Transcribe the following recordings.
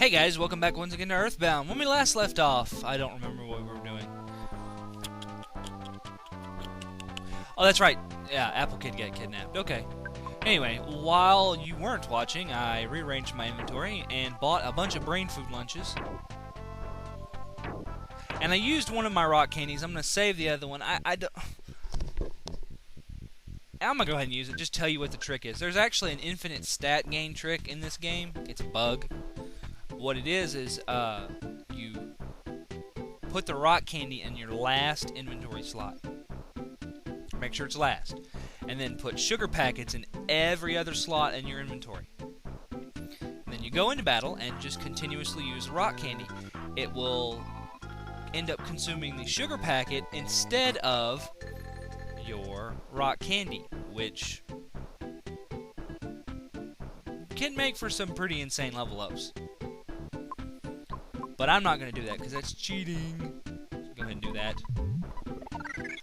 Hey guys, welcome back once again to Earthbound. When we last left off, I don't remember what we were doing. Oh, that's right. Yeah, Apple Kid got kidnapped. Okay. Anyway, while you weren't watching, I rearranged my inventory and bought a bunch of brain food lunches. And I used one of my rock candies. I'm going to save the other one. I'm going to go ahead and use it. Just tell you what the trick is. There's actually an infinite stat gain trick in this game. It's a bug. What it is you put the rock candy in your last inventory slot. Make sure it's last. And then put sugar packets in every other slot in your inventory. And then you go into battle and just continuously use the rock candy. It will end up consuming the sugar packet instead of your rock candy, which can make for some pretty insane level ups. But I'm not going to do that because that's cheating. Go ahead and do that.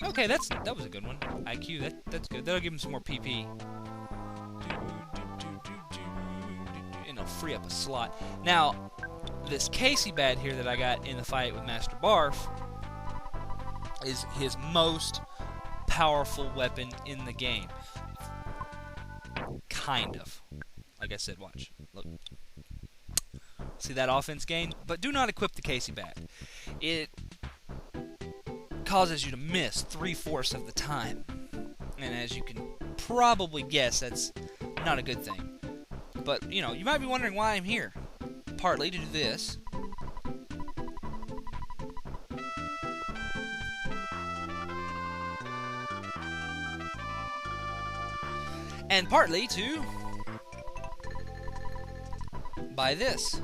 Okay, that was a good one. IQ, that's good. That'll give him some more PP. And it'll free up a slot. Now, this Casey bat here that I got in the fight with Master Barf is his most powerful weapon in the game. Kind of. Like I said, watch. Look. See that offense gain? But do not equip the Casey bat. It causes you to miss 3/4 of the time. And as you can probably guess, that's not a good thing. But, you know, you might be wondering why I'm here. Partly to do this. And partly to buy this.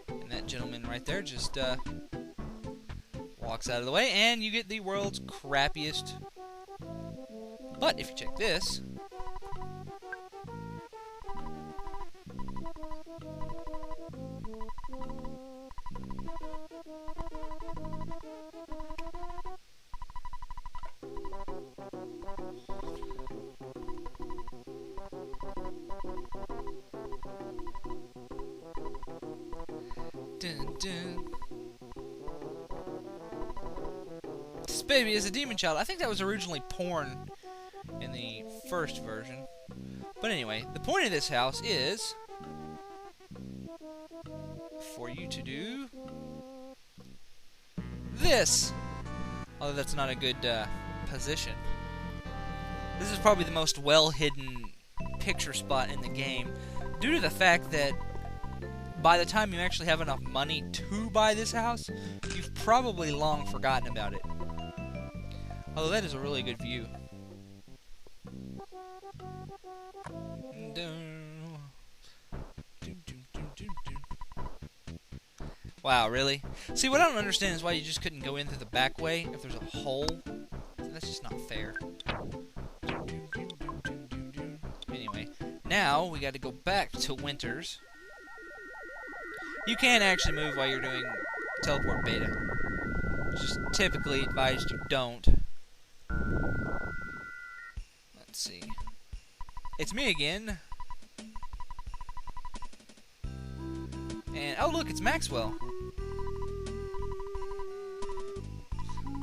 And that gentleman right there just walks out of the way, and you get the world's crappiest. But if you check this, dun, dun. This baby is a demon child. I think that was originally porn in the first version. But anyway, the point of this house is for you to do this. Although that's not a good position. This is probably the most well-hidden picture spot in the game, due to the fact that by the time you actually have enough money to buy this house, you've probably long forgotten about it. Although that is a really good view. Wow, really? See, what I don't understand is why you just couldn't go in through the back way if there's a hole. That's just not fair. Anyway, now we got to go back to Winters. You can actually move while you're doing teleport beta. Just typically advised you don't. Let's see. It's me again. And, oh look, it's Maxwell.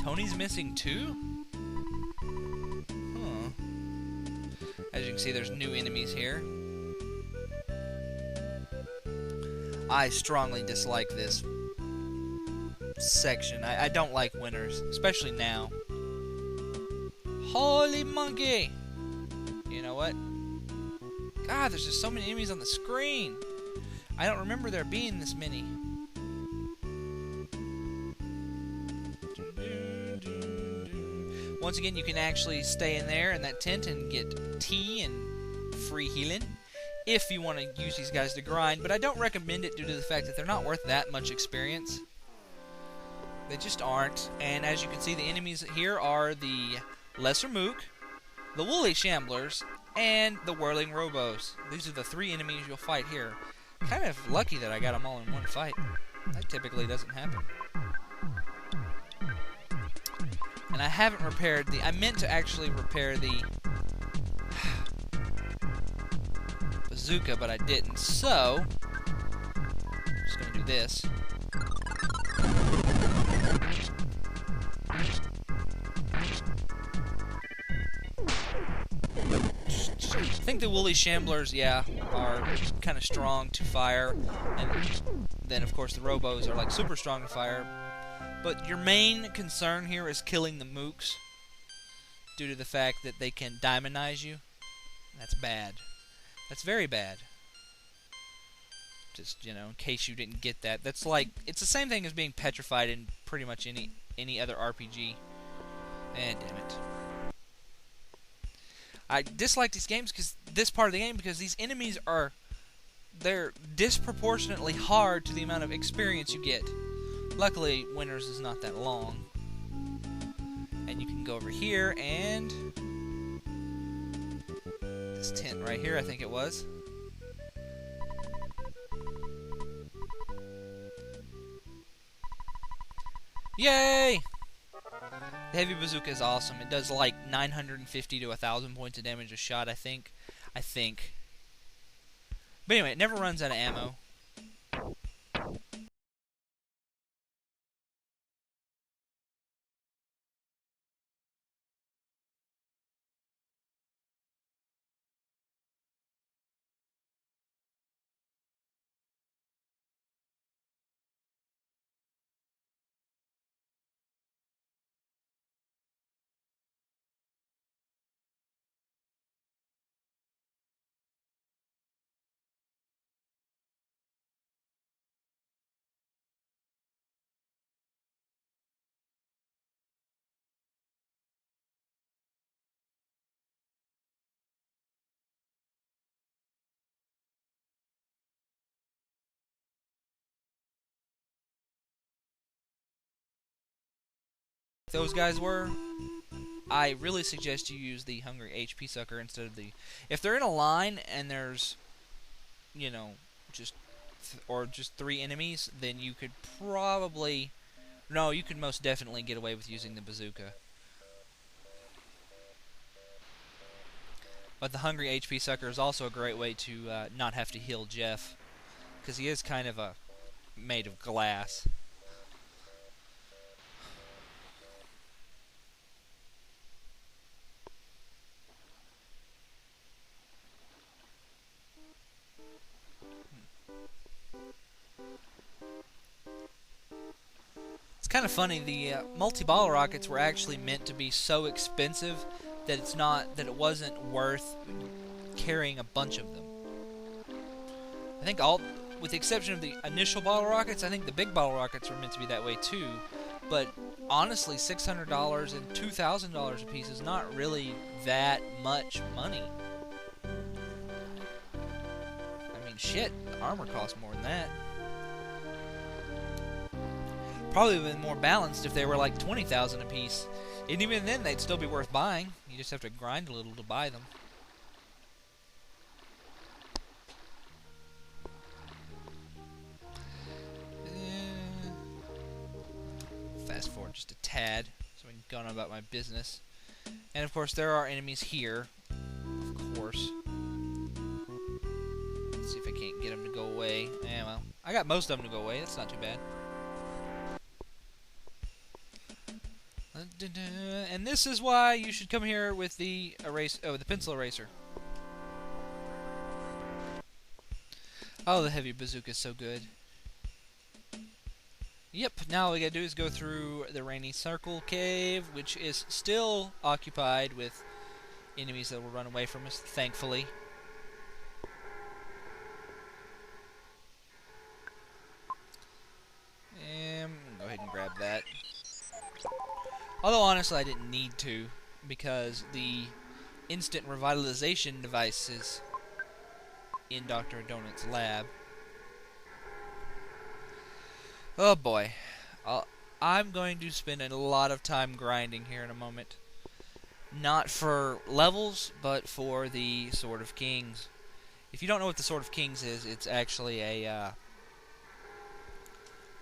Tony's missing too? Huh. As you can see, there's new enemies here. I strongly dislike this section. I don't like Winters, especially now. Holy monkey! You know what? God, there's just so many enemies on the screen. I don't remember there being this many. Once again, you can actually stay in there in that tent and get tea and free healing if you want to use these guys to grind, but I don't recommend it due to the fact that they're not worth that much experience. They just aren't. And as you can see, the enemies here are the Lesser Mook, the Woolly Shamblers, and the Whirling Robos. These are the 3 enemies you'll fight here. Kind of lucky that I got them all in one fight. That typically doesn't happen. And I haven't repaired the... I meant to actually repair the bazooka, but I didn't. So, I'm just going to do this. I think the woolly shamblers, yeah, are kind of strong to fire, and then of course the robos are like super strong to fire. But your main concern here is killing the mooks, due to the fact that they can diamondize you. That's bad. That's very bad. Just, you know, in case you didn't get that. That's like, it's the same thing as being petrified in pretty much any other RPG. And damn it. I dislike these games because this part of the game because these enemies they're disproportionately hard to the amount of experience you get. Luckily, Winners is not that long. And you can go over here and this tent right here, I think it was. Yay! The heavy bazooka is awesome. It does like 950 to 1,000 points of damage a shot, I think. But anyway, it never runs out of ammo. Those guys were. I really suggest you use the hungry HP sucker instead of the. If they're in a line and there's, you know, just 3 enemies, then you could probably. No, you could most definitely get away with using the bazooka. But the hungry HP sucker is also a great way to not have to heal Jeff, because he is kind of made of glass. It's kind of funny, the multi-bottle rockets were actually meant to be so expensive that it wasn't worth carrying a bunch of them. I think with the exception of the initial bottle rockets, I think the big bottle rockets were meant to be that way too. But honestly, $600 and $2,000 a piece is not really that much money. I mean, shit, the armor costs more than that. Probably would have been more balanced if they were like $20,000 a piece. And even then, they'd still be worth buying. You just have to grind a little to buy them. Fast forward just a tad, so I can go on about my business. And of course, there are enemies here. Of course. Let's see if I can't get them to go away. Eh, well, I got most of them to go away. That's not too bad. And this is why you should come here with the the pencil eraser. Oh, the heavy bazooka is so good. Yep, now all we gotta do is go through the Rainy Circle Cave, which is still occupied with enemies that will run away from us, thankfully. And go ahead and grab that. Although, honestly, I didn't need to, because the instant revitalization device is in Dr. Donut's lab. Oh boy. I'm going to spend a lot of time grinding here in a moment. Not for levels, but for the Sword of Kings. If you don't know what the Sword of Kings is, it's actually a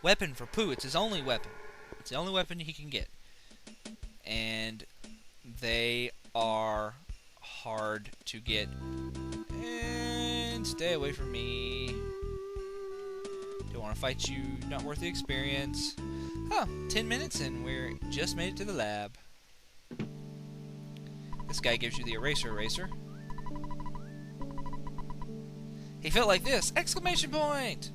weapon for Pooh. It's his only weapon. It's the only weapon he can get. And they are hard to get. And Stay away from me. Don't want to fight you. Not worth the experience. Oh, 10 minutes and we're just made it to the lab. This guy gives you the eraser. He felt like this! Exclamation point!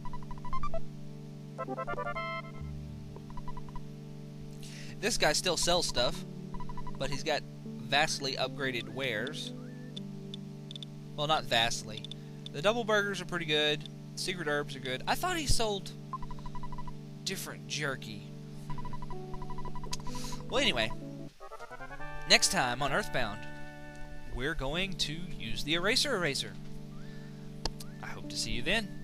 This guy still sells stuff, but he's got vastly upgraded wares. Well, not vastly. The double burgers are pretty good. Secret herbs are good. I thought he sold different jerky. Well, anyway. Next time on Earthbound, we're going to use the eraser. I hope to see you then.